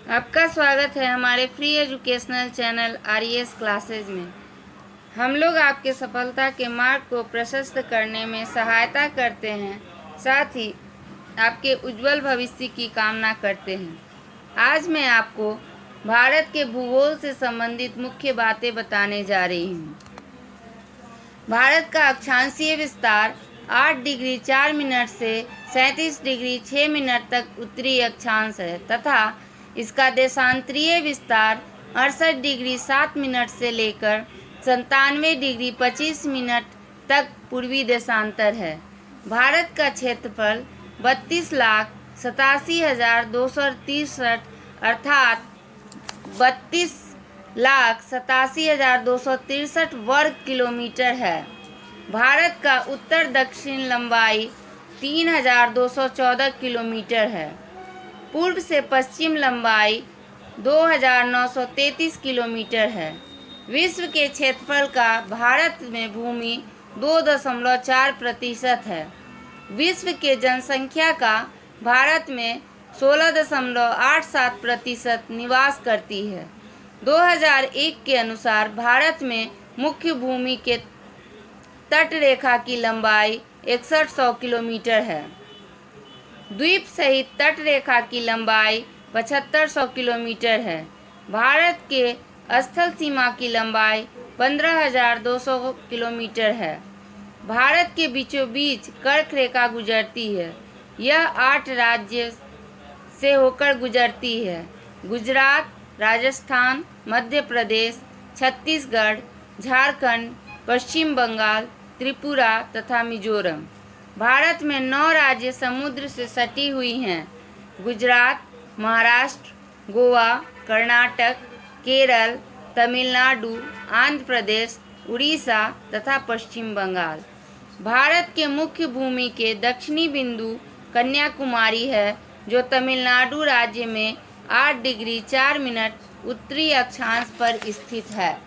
आपका स्वागत है हमारे free educational channel RES classes में। हम लोग आपके सफलता के मार्ग को प्रशस्त करने में सहायता करते हैं, साथ ही आपके उज्जवल भविष्य की कामना करते हैं। आज मैं आपको भारत के भूगोल से संबंधित मुख्य बातें बताने जा रही हूँ। भारत का अक्षांशीय विस्तार 8 डिग्री 4 मिनट से 37 डिग्री 6 मिनट तक उत्तरी अक्षांश है तथा इसका देशांतरीय विस्तार 68 डिग्री 7 मिनट से लेकर 97 डिग्री 25 मिनट तक पूर्वी देशांतर है। भारत का क्षेत्रफल 32,87,263 अर्थात 32,87,263 वर्ग किलोमीटर है। भारत का उत्तर दक्षिण लंबाई 3,214 किलोमीटर है। पूर्व से पश्चिम लंबाई 2,933 किलोमीटर है। विश्व के क्षेत्रफल का भारत में भूमि 2.4% है। विश्व के जनसंख्या का भारत में 16.87% निवास करती है। 2001 के अनुसार भारत में मुख्य भूमि के तट रेखा की लंबाई 6100 किलोमीटर है। द्वीप सहित तट रेखा की लंबाई 7500 किलोमीटर है। भारत के स्थल सीमा की लंबाई 15,200 किलोमीटर है। भारत के बीचों बीच कर्क रेखा गुजरती है। यह 8 राज्य से होकर गुजरती है: गुजरात, राजस्थान, मध्य प्रदेश, छत्तीसगढ़, झारखंड, पश्चिम बंगाल, त्रिपुरा तथा मिजोरम। भारत में 9 राज्य समुद्र से सटी हुई हैं: गुजरात, महाराष्ट्र, गोवा, कर्नाटक, केरल, तमिलनाडु, आंध्र प्रदेश, उड़ीसा तथा पश्चिम बंगाल। भारत के मुख्य भूमि के दक्षिणी बिंदु कन्याकुमारी है, जो तमिलनाडु राज्य में 8 डिग्री 4 मिनट उत्तरी अक्षांश पर स्थित है।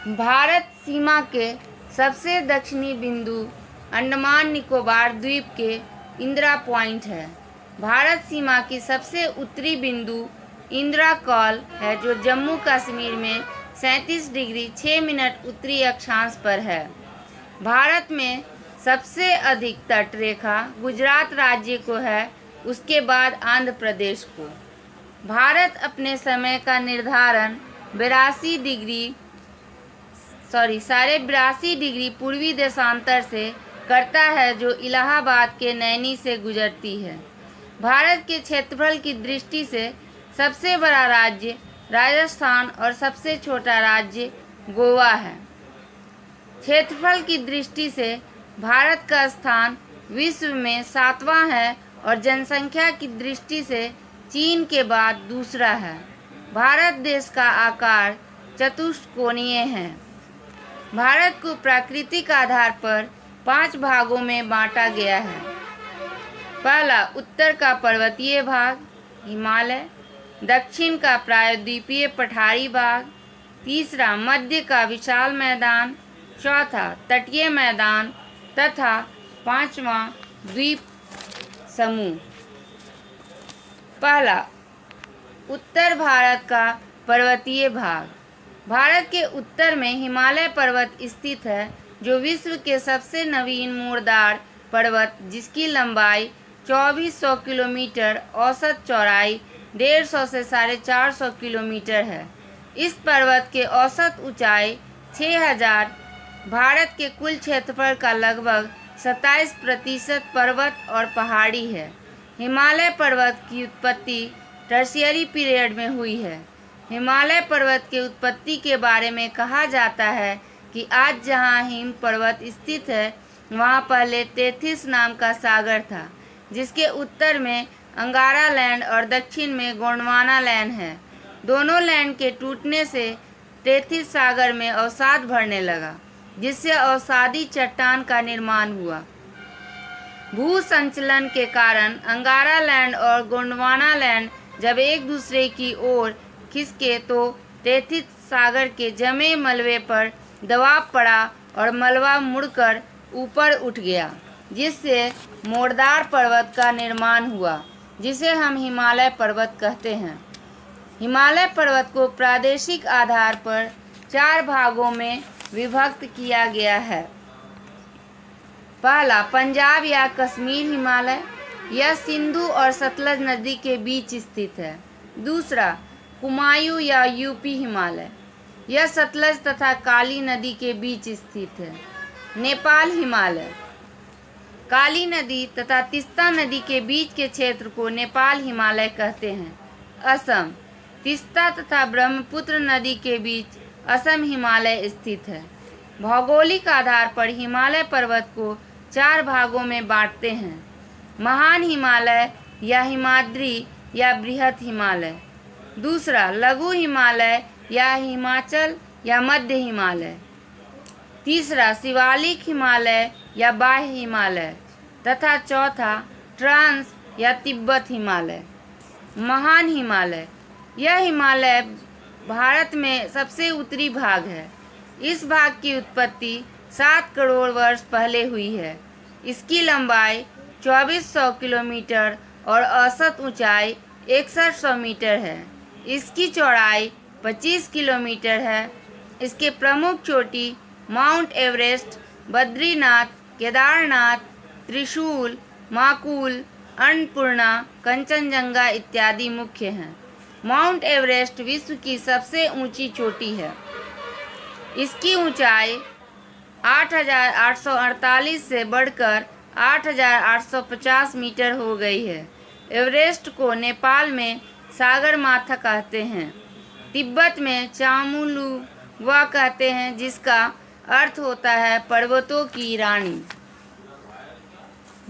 भारत सीमा के सबसे दक्षिणी बिंदु अंडमान निकोबार द्वीप के इंदिरा पॉइंट है। भारत सीमा की सबसे उत्तरी बिंदु इंदिरा कॉल है, जो जम्मू कश्मीर में 37 डिग्री 6 मिनट उत्तरी अक्षांश पर है। भारत में सबसे अधिक तट रेखा गुजरात राज्य को है, उसके बाद आंध्र प्रदेश को। भारत अपने समय का निर्धारण 82 डिग्री पूर्वी देशांतर से करता है, जो इलाहाबाद के नैनी से गुजरती है। भारत के क्षेत्रफल की दृष्टि से सबसे बड़ा राज्य राजस्थान और सबसे छोटा राज्य गोवा है। क्षेत्रफल की दृष्टि से भारत का स्थान विश्व में 7वां है और जनसंख्या की दृष्टि से चीन के बाद दूसरा है। भारत देश का आकार चतुष्कोणीय है। भारत को प्राकृतिक आधार पर 5 भागों में बांटा गया है। पहला, उत्तर का पर्वतीय भाग हिमालय, दक्षिण का प्रायद्वीपीय पठारी भाग, तीसरा मध्य का विशाल मैदान, चौथा तटीय मैदान तथा 5वां द्वीप समूह। पहला, उत्तर भारत का पर्वतीय भाग। भारत के उत्तर में हिमालय पर्वत स्थित है, जो विश्व के सबसे नवीन मूरदार पर्वत, जिसकी लंबाई 2400 किलोमीटर, औसत चौड़ाई 150 से 450 किलोमीटर है। इस पर्वत के औसत ऊंचाई 6000। भारत के कुल क्षेत्रफल का लगभग 27% पर्वत और पहाड़ी है। हिमालय पर्वत की उत्पत्ति टर्शियरी पीरियड में हुई है। हिमालय पर्वत के उत्पत्ति के बारे में कहा जाता है कि आज जहां हिम पर्वत स्थित है, वहां पहले तेथिस नाम का सागर था, जिसके उत्तर में अंगारा लैंड और दक्षिण में गोंडवाना लैंड है। दोनों लैंड के टूटने से तेथिस सागर में अवसाद भरने लगा, जिससे अवसादी चट्टान का निर्माण हुआ। भू संचलन के कारण अंगारा लैंड और गोंडवाना लैंड जब एक दूसरे की ओर खिसके तो तेथिस सागर के जमे मलबे पर दबाव पड़ा और मलबा मुड़कर ऊपर उठ गया, जिससे मोरदार पर्वत का निर्माण हुआ। जिसे हम हिमालय पर्वत कहते हैं। हिमालय पर्वत को प्रादेशिक आधार पर 4 भागों में विभक्त किया गया है। पहला, पंजाब या कश्मीर हिमालय, यह सिंधु और सतलज नदी के बीच स्थित है। दूसरा, कुमायूं या यूपी हिमालय, यह सतलज तथा काली नदी के बीच स्थित है। नेपाल हिमालय, काली नदी तथा तीस्ता नदी के बीच के क्षेत्र को नेपाल हिमालय कहते हैं। असम, तीस्ता तथा ब्रह्मपुत्र नदी के बीच असम हिमालय स्थित है। भौगोलिक आधार पर हिमालय पर्वत को 4 भागों में बांटते हैं। महान हिमालय या हिमाद्री या बृहत हिमालय। दूसरा, लघु हिमालय या हिमाचल या मध्य हिमालय। तीसरा, शिवालिक हिमालय या बाह्य हिमालय। तथा चौथा, ट्रांस या तिब्बत हिमालय। महान हिमालय, यह हिमालय भारत में सबसे उत्तरी भाग है। इस भाग की उत्पत्ति 7 करोड़ वर्ष पहले हुई है। इसकी लंबाई 2400 किलोमीटर और औसत ऊंचाई 6100 मीटर है। इसकी चौड़ाई 25 किलोमीटर है। इसके प्रमुख चोटी माउंट एवरेस्ट, बद्रीनाथ, केदारनाथ, त्रिशूल, माकुल, अन्नपूर्णा, कंचनजंगा इत्यादि मुख्य हैं। माउंट एवरेस्ट विश्व की सबसे ऊंची चोटी है। इसकी ऊंचाई 8,848 से बढ़कर 8,850 मीटर हो गई है। एवरेस्ट को नेपाल में सागरमाथा कहते हैं। तिब्बत में चामुलुंगवा कहते हैं, जिसका अर्थ होता है पर्वतों की रानी।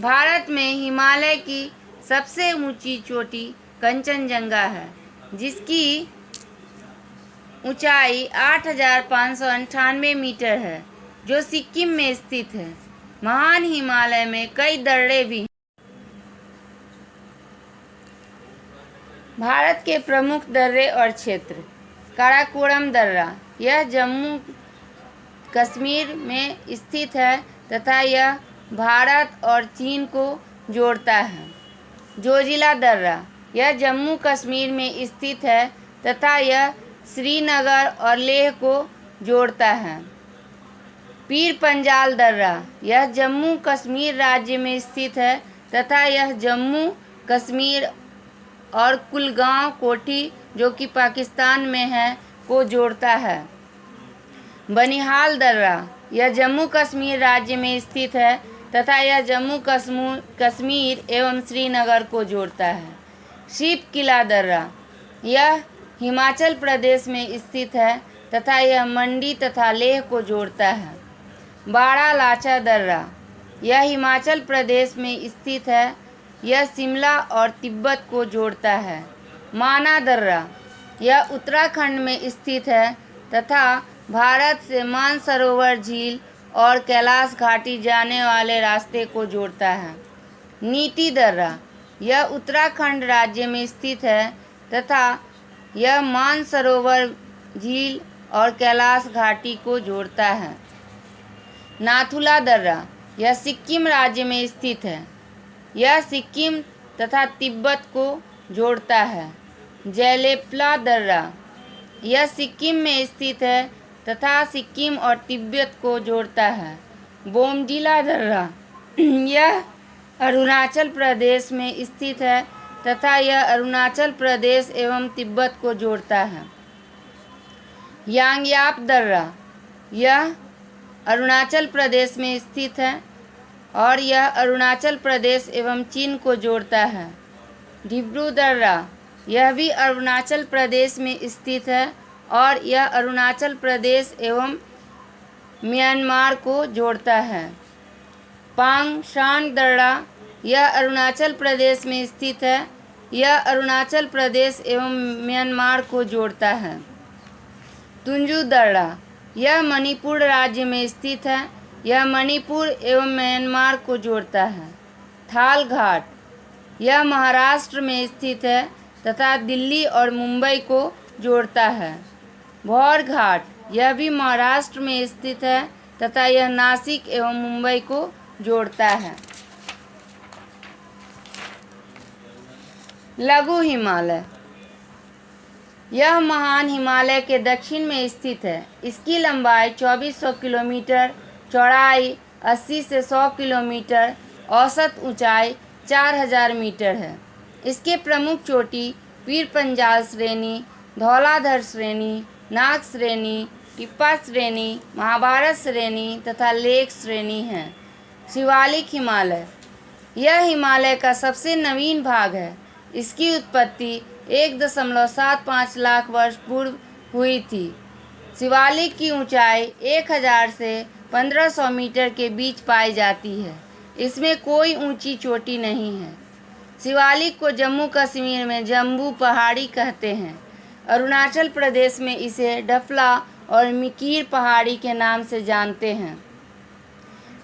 भारत में हिमालय की सबसे ऊंची चोटी कंचनजंगा है, जिसकी ऊंचाई 8,598 मीटर है, जो सिक्किम में स्थित है। महान हिमालय में कई दर्रे भी हैं। भारत के प्रमुख दर्रे और क्षेत्र। काराकोरम दर्रा, यह जम्मू कश्मीर में स्थित है तथा यह भारत और चीन को जोड़ता है। जोजिला दर्रा, यह जम्मू कश्मीर में स्थित है तथा यह श्रीनगर और लेह को जोड़ता है। पीर पंजाल दर्रा, यह जम्मू कश्मीर राज्य में स्थित है तथा यह जम्मू कश्मीर और कुलगांव कोठी, जो कि पाकिस्तान में है, को जोड़ता है। बनिहाल दर्रा, यह जम्मू कश्मीर राज्य में स्थित है तथा यह जम्मू कश्मीर एवं श्रीनगर को जोड़ता है। शिप किला दर्रा, यह हिमाचल प्रदेश में स्थित है तथा यह मंडी तथा लेह को जोड़ता है। बारालाचा दर्रा, यह हिमाचल प्रदेश में स्थित है। यह शिमला और तिब्बत को जोड़ता है। माना दर्रा, यह उत्तराखंड में स्थित है तथा भारत से मानसरोवर झील और कैलाश घाटी जाने वाले रास्ते को जोड़ता है। नीति दर्रा, यह उत्तराखंड राज्य में स्थित है तथा यह मानसरोवर झील और कैलाश घाटी को जोड़ता है। नाथुला दर्रा, यह सिक्किम राज्य में स्थित है। यह सिक्किम तथा तिब्बत को जोड़ता है। जैलेपला दर्रा, यह सिक्किम में स्थित है तथा सिक्किम और तिब्बत को जोड़ता है। बोमडिला दर्रा, यह अरुणाचल प्रदेश में स्थित है तथा यह अरुणाचल प्रदेश एवं तिब्बत को जोड़ता है। यांगयाप दर्रा, यह अरुणाचल प्रदेश में स्थित है और यह अरुणाचल प्रदेश एवं चीन को जोड़ता है। डिब्रू दर्रा, यह भी अरुणाचल प्रदेश में स्थित है और यह अरुणाचल प्रदेश एवं म्यांमार को जोड़ता है। पांगशान दर्रा, यह अरुणाचल प्रदेश में स्थित है। यह अरुणाचल प्रदेश एवं म्यांमार को जोड़ता है। तुंजू दर्रा, यह मणिपुर राज्य में स्थित है। यह मणिपुर एवं म्यांमार को जोड़ता है। थाल घाट, यह महाराष्ट्र में स्थित है तथा दिल्ली और मुंबई को जोड़ता है। भौर घाट, यह भी महाराष्ट्र में स्थित है तथा यह नासिक एवं मुंबई को जोड़ता है। लघु हिमालय, यह महान हिमालय के दक्षिण में स्थित है। इसकी लंबाई 2400 किलोमीटर, चौड़ाई 80 से 100 किलोमीटर, औसत ऊंचाई 4000 मीटर है। इसके प्रमुख चोटी पीर पंजाल श्रेणी, धौलाधर श्रेणी, नाग श्रेणी, टिप्पा श्रेणी, महाभारत श्रेणी तथा लेक श्रेणी हैं। शिवालिक हिमालय, यह हिमालय का सबसे नवीन भाग है। इसकी उत्पत्ति 1.75 लाख वर्ष पूर्व हुई थी। शिवालिक की ऊंचाई 1000 से 1500 मीटर के बीच पाई जाती है। इसमें कोई ऊंची चोटी नहीं है। शिवालिक को जम्मू कश्मीर में जम्बू पहाड़ी कहते हैं। अरुणाचल प्रदेश में इसे डफला और मिकीर पहाड़ी के नाम से जानते हैं।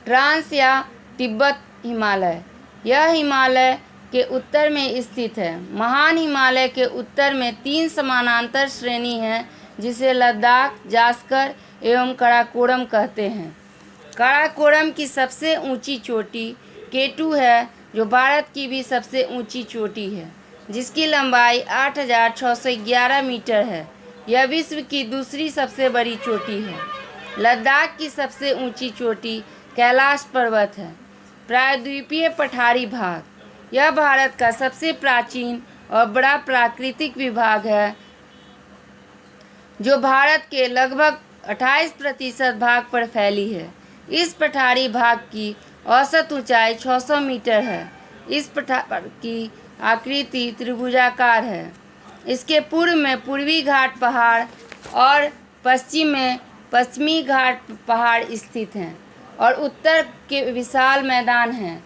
ट्रांस या तिब्बत हिमालय, यह हिमालय के उत्तर में स्थित है। महान हिमालय के उत्तर में 3 समानांतर श्रेणी हैं, जिसे लद्दाख, जास्कर एवं काराकोरम कहते हैं। काराकोरम की सबसे ऊंची चोटी केटू है, जो भारत की भी सबसे ऊंची चोटी है, जिसकी लंबाई 8611 मीटर है। यह विश्व की दूसरी सबसे बड़ी चोटी है। लद्दाख की सबसे ऊंची चोटी कैलाश पर्वत है। प्रायद्वीपीय पठारी भाग, यह भारत का सबसे प्राचीन और बड़ा प्राकृतिक विभाग है, जो भारत के लगभग 28% भाग पर फैली है। इस पठारी भाग की औसत ऊंचाई 600 मीटर है। इस पठार की आकृति त्रिभुजाकार है। इसके पूर्व में पूर्वी घाट पहाड़ और पश्चिम में पश्चिमी घाट पहाड़ स्थित हैं और उत्तर के विशाल मैदान हैं।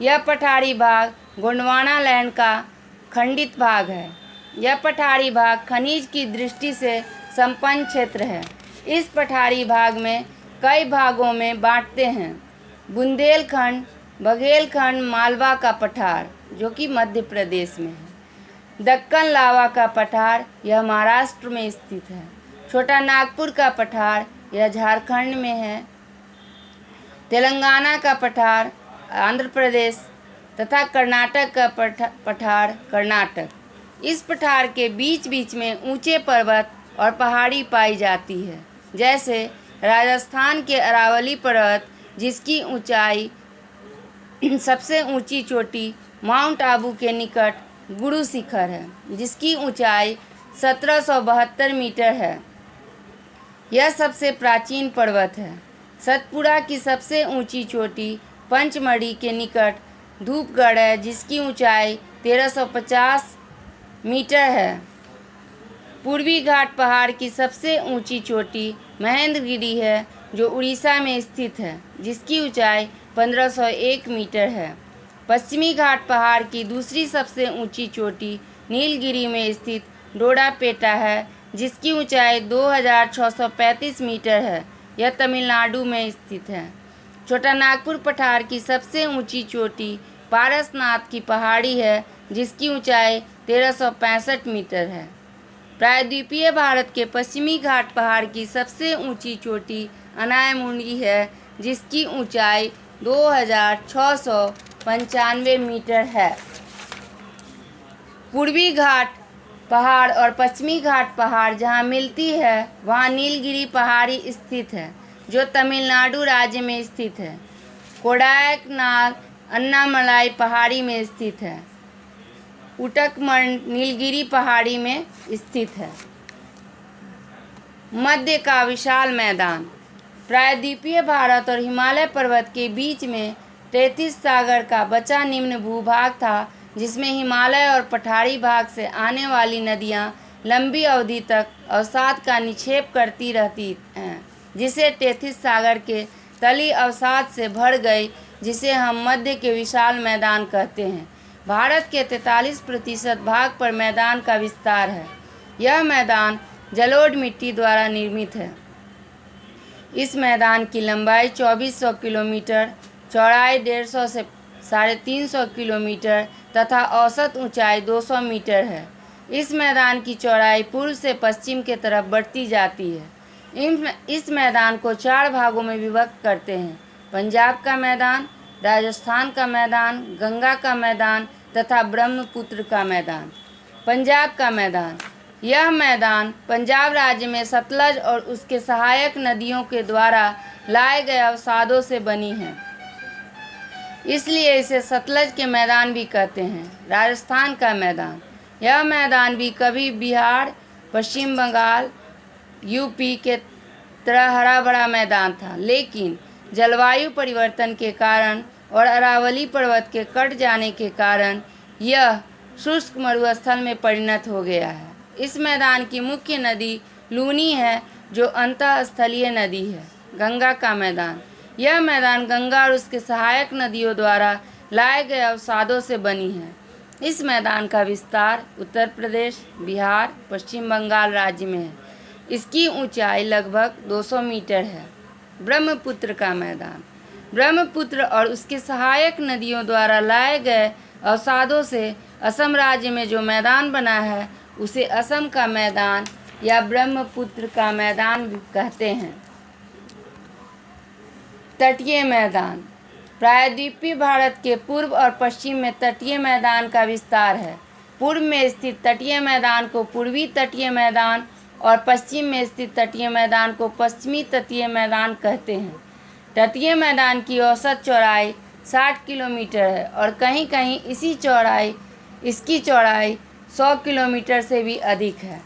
यह पठारी भाग गोंडवाना लैंड का खंडित भाग है। यह पठारी भाग खनिज की दृष्टि से संपन्न क्षेत्र है। इस पठारी भाग में कई भागों में बांटते हैं। बुंदेलखंड, बघेलखंड, मालवा का पठार, जो कि मध्य प्रदेश में है। दक्कन लावा का पठार, यह महाराष्ट्र में स्थित है। छोटा नागपुर का पठार, यह झारखंड में है। तेलंगाना का पठार आंध्र प्रदेश तथा कर्नाटक का पठार कर्नाटक। इस पठार के बीच बीच में ऊंचे पर्वत और पहाड़ी पाई जाती है, जैसे राजस्थान के अरावली पर्वत, जिसकी ऊंचाई सबसे ऊंची चोटी माउंट आबू के निकट गुरु शिखर है, जिसकी ऊंचाई 1772 मीटर है। यह सबसे प्राचीन पर्वत है। सतपुड़ा की सबसे ऊंची चोटी पंचमढ़ी के निकट धूपगढ़ है, जिसकी ऊंचाई 1350 मीटर है। पूर्वी घाट पहाड़ की सबसे ऊंची चोटी महेंद्रगिरी है, जो उड़ीसा में स्थित है, जिसकी ऊंचाई 1501 मीटर है। पश्चिमी घाट पहाड़ की दूसरी सबसे ऊंची चोटी नीलगिरी में स्थित डोडापेटा है, जिसकी ऊंचाई 2635 मीटर है। यह तमिलनाडु में स्थित है। छोटा नागपुर पठार की सबसे ऊंची चोटी पारसनाथ की पहाड़ी है, जिसकी ऊंचाई 1365 मीटर है। प्रायद्वीपीय भारत के पश्चिमी घाट पहाड़ की सबसे ऊंची चोटी अनायमुंडी है, जिसकी ऊंचाई 2695 मीटर है। पूर्वी घाट पहाड़ और पश्चिमी घाट पहाड़ जहां मिलती है, वहां नीलगिरी पहाड़ी स्थित है, जो तमिलनाडु राज्य में स्थित है। कोडायकनाल अन्नामलाई पहाड़ी में स्थित है। उटकमंड नीलगिरी पहाड़ी में स्थित है। मध्य का विशाल मैदान, प्रायद्वीपीय भारत और हिमालय पर्वत के बीच में तैतीस सागर का बचा निम्न भूभाग था, जिसमें हिमालय और पठारी भाग से आने वाली नदियां लंबी अवधि तक अवसाद का निक्षेप करती रहती हैं, जिसे तैतीस सागर के तली अवसाद से भर गई, जिसे हम मध्य के विशाल मैदान कहते हैं। भारत के 43% भाग पर मैदान का विस्तार है। यह मैदान जलोढ़ मिट्टी द्वारा निर्मित है। इस मैदान की लंबाई 2400 किलोमीटर, चौड़ाई 150 से 350 किलोमीटर तथा औसत ऊंचाई 200 मीटर है। इस मैदान की चौड़ाई पूर्व से पश्चिम के तरफ बढ़ती जाती है। इस मैदान को 4 भागों में विभक्त करते हैं: पंजाब का मैदान, राजस्थान का मैदान, गंगा का मैदान तथा ब्रह्मपुत्र का मैदान। पंजाब का मैदान। यह मैदान पंजाब राज्य में सतलज और उसके सहायक नदियों के द्वारा लाए गए अवसादों से बनी है, इसलिए इसे सतलज के मैदान भी कहते हैं। राजस्थान का मैदान। यह मैदान भी कभी बिहार, पश्चिम बंगाल, यूपी के तरह हरा भरा मैदान था, लेकिन जलवायु परिवर्तन के कारण और अरावली पर्वत के कट जाने के कारण यह शुष्क मरुस्थल में परिणत हो गया है। इस मैदान की मुख्य नदी लूनी है, जो अंतःस्थलीय नदी है। गंगा का मैदान। यह मैदान गंगा और उसके सहायक नदियों द्वारा लाए गए अवसादों से बनी है। इस मैदान का विस्तार उत्तर प्रदेश, बिहार, पश्चिम बंगाल राज्य में है। इसकी ऊंचाई लगभग 200 मीटर है। ब्रह्मपुत्र का मैदान। ब्रह्मपुत्र और उसके सहायक नदियों द्वारा लाए गए अवसादों से असम राज्य में जो मैदान बना है, उसे असम का मैदान या ब्रह्मपुत्र का मैदान भी कहते हैं। तटीय मैदान। प्रायद्वीपीय भारत के पूर्व और पश्चिम में तटीय मैदान का विस्तार है। पूर्व में स्थित तटीय मैदान को पूर्वी तटीय मैदान और पश्चिम में स्थित तटीय मैदान को पश्चिमी तटीय मैदान कहते हैं। तटीय मैदान की औसत चौड़ाई 60 किलोमीटर है और कहीं कहीं इसकी चौड़ाई 100 किलोमीटर से भी अधिक है।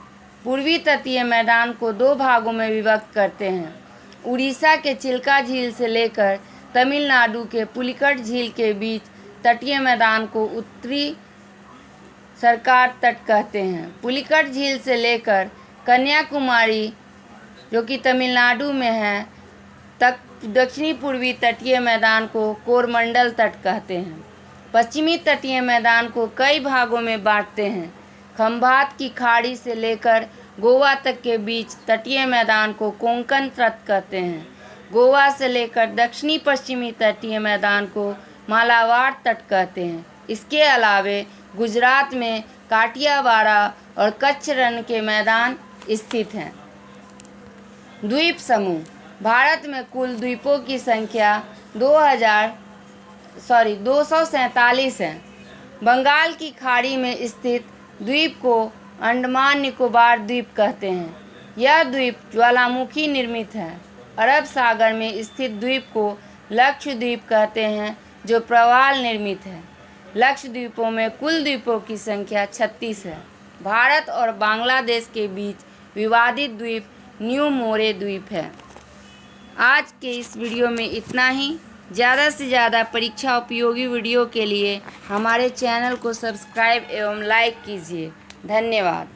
पूर्वी तटीय मैदान को 2 भागों में विभक्त करते हैं। उड़ीसा के चिल्का झील से लेकर तमिलनाडु के पुलिकट झील के बीच तटीय मैदान को उत्तरी सरकार तट कहते हैं। पुलिकट झील से लेकर कन्याकुमारी, जो कि तमिलनाडु में है, तक दक्षिणी पूर्वी तटीय मैदान को कोरमंडल तट कहते हैं। पश्चिमी तटीय मैदान को कई भागों में बांटते हैं। खंभात की खाड़ी से लेकर गोवा तक के बीच तटीय मैदान को कोंकण तट कहते हैं। गोवा से लेकर दक्षिणी पश्चिमी तटीय मैदान को मालाबार तट कहते हैं। इसके अलावे गुजरात में काठियावाड़ और कच्छ रण के मैदान स्थित हैं। द्वीप समूह। भारत में कुल द्वीपों की संख्या 247 है। बंगाल की खाड़ी में स्थित द्वीप को अंडमान निकोबार द्वीप कहते हैं। यह द्वीप ज्वालामुखी निर्मित है। अरब सागर में स्थित द्वीप को लक्षद्वीप कहते हैं, जो प्रवाल निर्मित है। लक्षद्वीपों में कुल द्वीपों की संख्या 36 है। भारत और बांग्लादेश के बीच विवादित द्वीप न्यू मोरे द्वीप है। आज के इस वीडियो में इतना ही। ज़्यादा से ज़्यादा परीक्षा उपयोगी वीडियो के लिए हमारे चैनल को सब्सक्राइब एवं लाइक कीजिए। धन्यवाद।